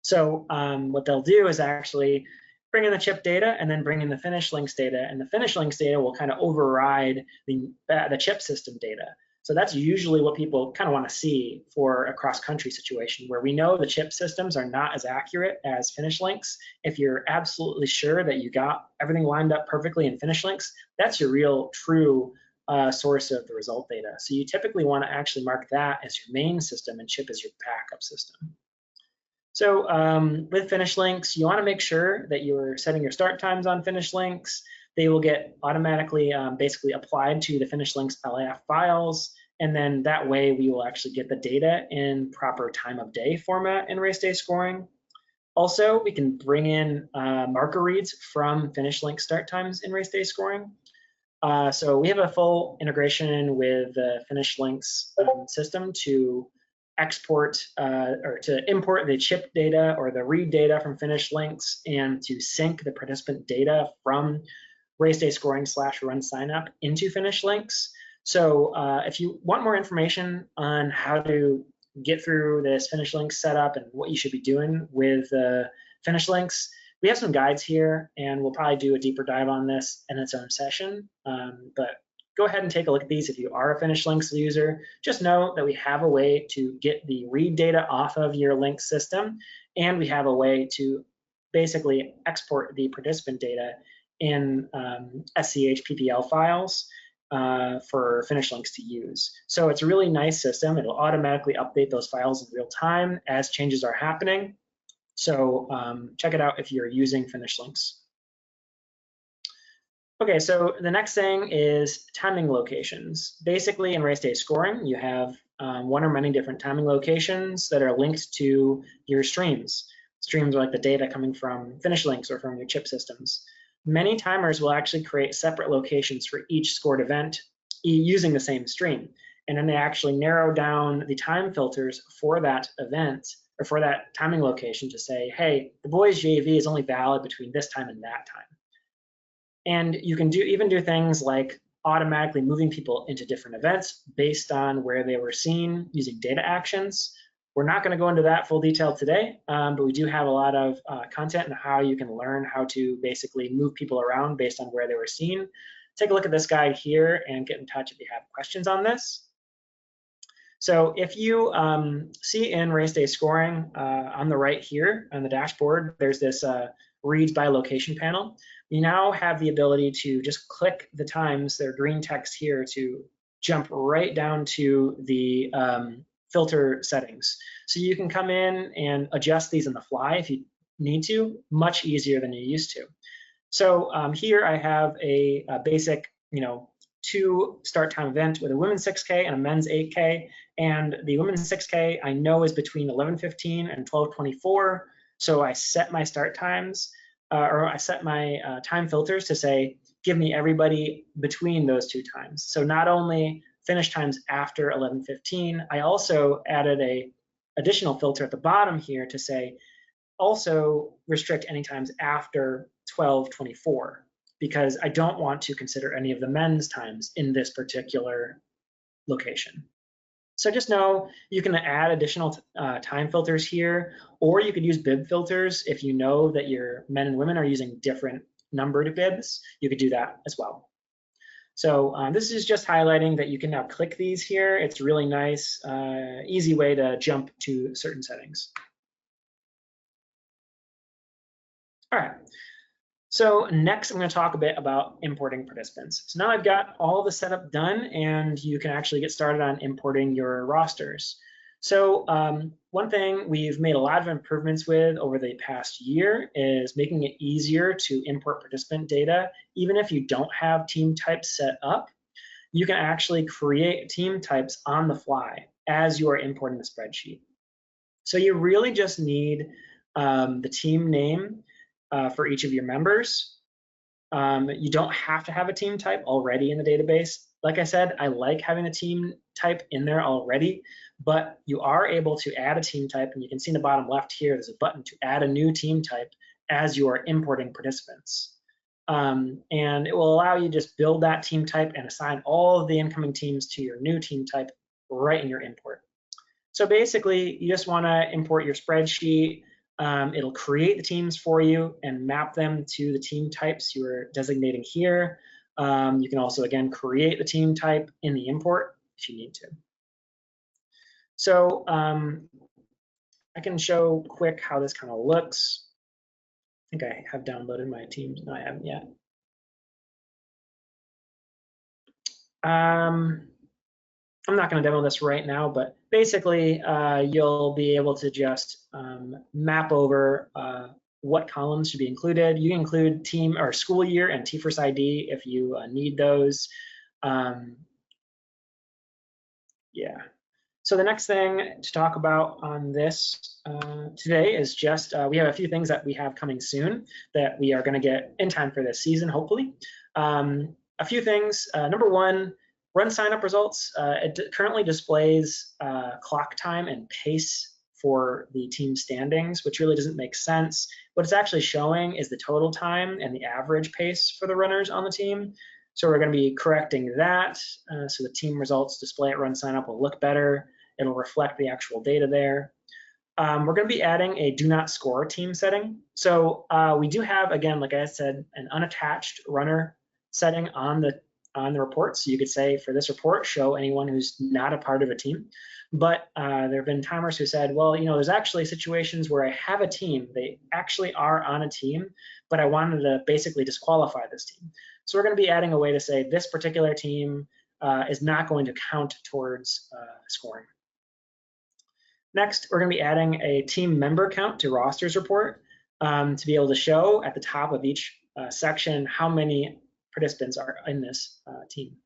So what they'll do is actually bring in the chip data and then bring in the finish links data, and the finish links data will kind of override the chip system data. So that's usually what people kind of want to see for a cross-country situation where we know the chip systems are not as accurate as finish links. If you're absolutely sure that you got everything lined up perfectly in finish links, that's your real true source of the result data. So you typically want to actually mark that as your main system and chip as your backup system. So with finish links, you want to make sure that you're setting your start times on finish links. They will get automatically basically applied to the finish links LAF files, and then that way we will actually get the data in proper time of day format in RaceDay scoring. Also, we can bring in marker reads from finish link start times in RaceDay scoring. So we have a full integration with the finish links system to export or to import the chip data or the read data from finish links and to sync the participant data from RaceDay scoring / RunSignup into finish links. So if you want more information on how to get through this finish links setup and what you should be doing with finish links, we have some guides here, and we'll probably do a deeper dive on this in its own session. But go ahead and take a look at these if you are a finish links user. Just know that we have a way to get the read data off of your link system, and we have a way to basically export the participant data in SCH PPL files for finish links to use. So it's a really nice system. It'll automatically update those files in real time as changes are happening. So check it out if you're using finish links. Okay, so the next thing is timing locations. Basically in RaceDay scoring, you have one or many different timing locations that are linked to your streams. Streams are like the data coming from finish links or from your chip systems. Many timers will actually create separate locations for each scored event using the same stream. And then they actually narrow down the time filters for that event or for that timing location to say, hey, the boys JV is only valid between this time and that time. And you can even do things like automatically moving people into different events based on where they were seen using data actions. We're not going to go into that full detail today, but we do have a lot of content on how you can learn how to basically move people around based on where they were seen. Take a look at this guide here and get in touch if you have questions on this. So if you see in RaceDay scoring on the right here on the dashboard, there's this reads by location panel. You now have the ability to just click the times, their green text here, to jump right down to the filter settings. So you can come in and adjust these on the fly if you need to, much easier than you used to. So here I have a basic, 2 start time event with a women's 6K and a men's 8K. And the women's 6K I know is between 11:15 and 12:24. So I set my start times, or I set my time filters to say, give me everybody between those 2 times. So not only finish times after 11:15. I also added a additional filter at the bottom here to say also restrict any times after 12:24, because I don't want to consider any of the men's times in this particular location. So just know you can add additional time filters here, or you could use bib filters if you know that your men and women are using different numbered bibs. You could do that as well. So this is just highlighting that you can now click these here. It's really nice, easy way to jump to certain settings. All right. So next, I'm going to talk a bit about importing participants. So now I've got all the setup done, and you can actually get started on importing your rosters. So one thing we've made a lot of improvements with over the past year is making it easier to import participant data. Even if you don't have team types set up, you can actually create team types on the fly as you are importing the spreadsheet. So you really just need the team name for each of your members. You don't have to have a team type already in the database. Like I said, I like having a team type in there already, but you are able to add a team type, and you can see in the bottom left here, there's a button to add a new team type as you are importing participants. And it will allow you to just build that team type and assign all of the incoming teams to your new team type right in your import. So basically, you just want to import your spreadsheet. It'll create the teams for you and map them to the team types you are designating here. You can also, again, create the team type in the import if you need to. So I can show quick how this kind of looks. I think I have downloaded my teams. No, I haven't yet. I'm not going to demo this right now, but basically you'll be able to just map over what columns should be included. You can include team or school year and TFRS ID if you need those. Yeah. So the next thing to talk about on this today is just we have a few things that we have coming soon that we are going to get in time for this season, hopefully. A few things. Number one, RunSignup results. It currently displays clock time and pace for the team standings, which really doesn't make sense. What it's actually showing is the total time and the average pace for the runners on the team. So we're going to be correcting that so the team results display at RunSignup will look better. It'll reflect the actual data there. We're going to be adding a do not score team setting. So we do have, again, like I said, an unattached runner setting on the report. So you could say for this report, show anyone who's not a part of a team. But there have been timers who said, well, you know, there's actually situations where I have a team. They actually are on a team, but I wanted to basically disqualify this team. So we're going to be adding a way to say this particular team is not going to count towards scoring. Next, we're going to be adding a team member count to rosters report to be able to show at the top of each section how many participants are in this team.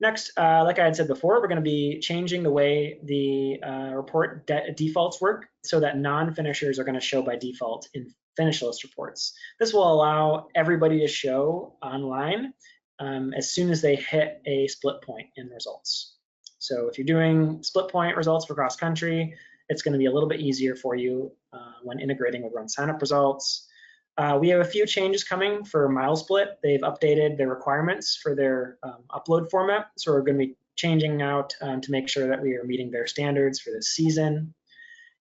Next, like I had said before, we're going to be changing the way the report defaults work so that non-finishers are going to show by default in finish list reports. This will allow everybody to show online as soon as they hit a split point in results. So if you're doing split point results for cross country, it's going to be a little bit easier for you when integrating with RunSignup results. We have a few changes coming for mile split. They've updated their requirements for their upload format. So we're going to be changing out to make sure that we are meeting their standards for this season.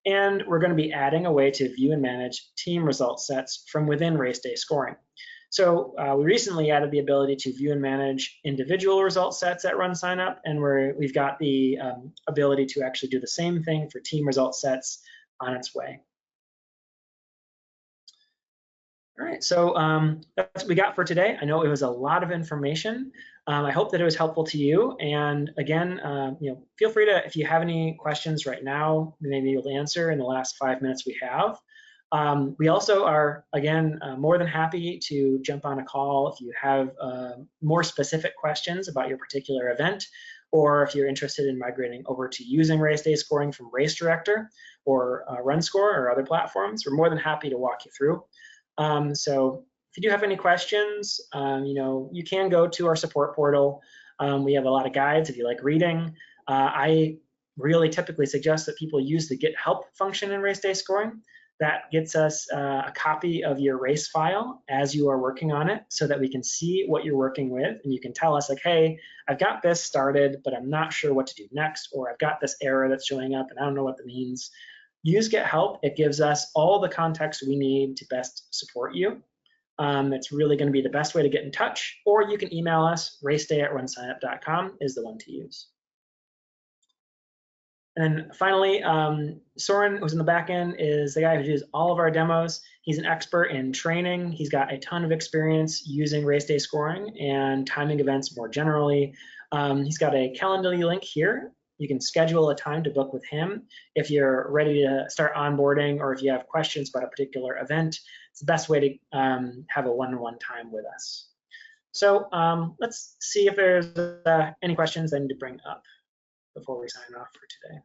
And we're going to be adding a way to view and manage team result sets from within RaceDay scoring. So we recently added the ability to view and manage individual result sets at RunSignup, and we've got the ability to actually do the same thing for team result sets on its way. All right, so that's what we got for today. I know it was a lot of information. I hope that it was helpful to you. And again, feel free to, if you have any questions right now, maybe we'll answer in the last 5 minutes we have. We also are, again, more than happy to jump on a call if you have more specific questions about your particular event, or if you're interested in migrating over to using RaceDay scoring from Race Director or RunScore or other platforms. We're more than happy to walk you through. So if you do have any questions, you can go to our support portal. We have a lot of guides if you like reading. I really typically suggest that people use the Get Help function in RaceDay scoring. That gets us a copy of your race file as you are working on it so that we can see what you're working with, and you can tell us like, hey, I've got this started, but I'm not sure what to do next, or I've got this error that's showing up and I don't know what that means. Use Get Help. It gives us all the context we need to best support you. It's really going to be the best way to get in touch, or you can email us. RaceDay@RunSignup.com is the one to use. And finally, Soren, who's in the back end, is the guy who does all of our demos. He's an expert in training. He's got a ton of experience using RaceDay scoring and timing events more generally. He's got a Calendly link here. You can schedule a time to book with him if you're ready to start onboarding, or if you have questions about a particular event. It's the best way to have a one-on-one time with us. So let's see if there's any questions I need to bring up before we sign off for today.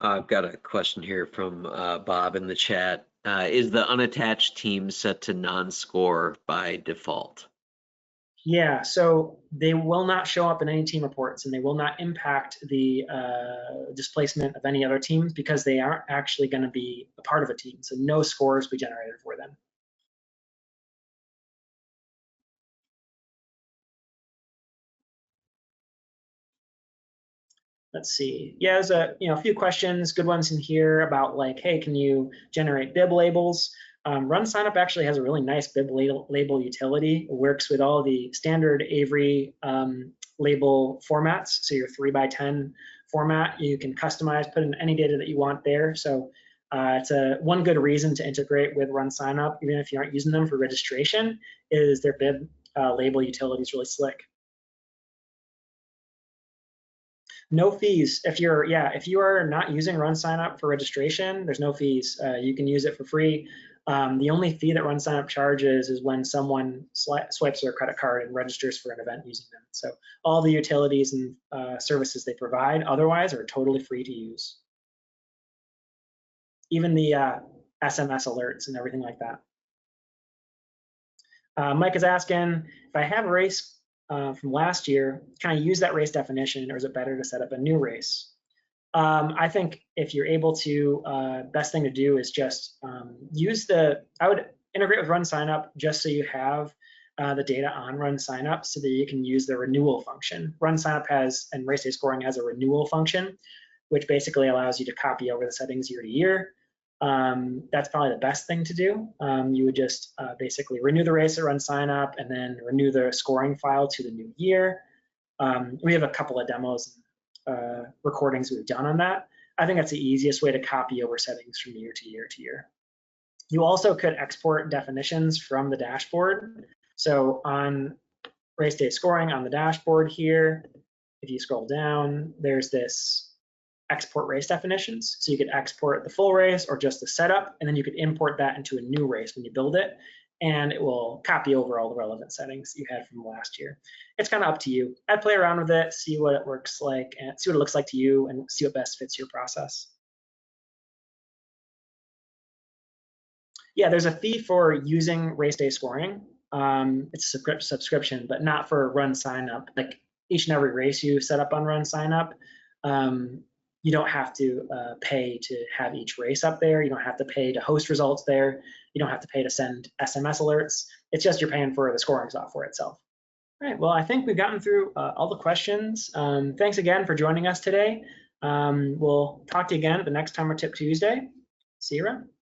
I've got a question here from Bob in the chat. Is the unattached team set to non-score by default? Yeah, so they will not show up in any team reports, and they will not impact the displacement of any other teams because they aren't actually going to be a part of a team. So no scores will be generated for them. Let's see. Yeah, there's a few questions, good ones in here about like, hey, can you generate bib labels? RunSignup actually has a really nice bib label utility. It works with all the standard Avery label formats. So your 3x10 format, you can customize, put in any data that you want there. So it's one good reason to integrate with RunSignup, even if you aren't using them for registration, is their bib label utility is really slick. No fees. If you are not using RunSignup for registration, there's no fees. You can use it for free. The only fee that RunSignup charges is when someone swipes their credit card and registers for an event using them. So all the utilities and services they provide otherwise are totally free to use. Even the SMS alerts and everything like that. Mike is asking, if I have a race from last year, can I use that race definition, or is it better to set up a new race? I think if you're able to, best thing to do is just I would integrate with RunSignup just so you have the data on RunSignup so that you can use the renewal function. RunSignup has, and RaceDay scoring has a renewal function, which basically allows you to copy over the settings year to year. That's probably the best thing to do. You would just basically renew the race at RunSignup and then renew the scoring file to the new year. We have a couple of demos recordings we've done on that. I think that's the easiest way to copy over settings from year to year to year. You also could export definitions from the dashboard. So on RaceDay scoring on the dashboard here, if you scroll down, there's this export race definitions. So you could export the full race or just the setup, and then you could import that into a new race when you build it, and it will copy over all the relevant settings you had from last year. It's kind of up to you. I'd play around with it, see what it works like, and see what it looks like to you, and see what best fits your process. Yeah, there's a fee for using RaceDay scoring. It's a subscription, but not for RunSignup. Like each and every race you set up on RunSignup, you don't have to pay to have each race up there. You don't have to pay to host results there. You don't have to pay to send SMS alerts. It's just you're paying for the scoring software itself. All right, well, I think we've gotten through all the questions. Thanks again for joining us today. We'll talk to you again at the next Timer Tip Tuesday. See you around.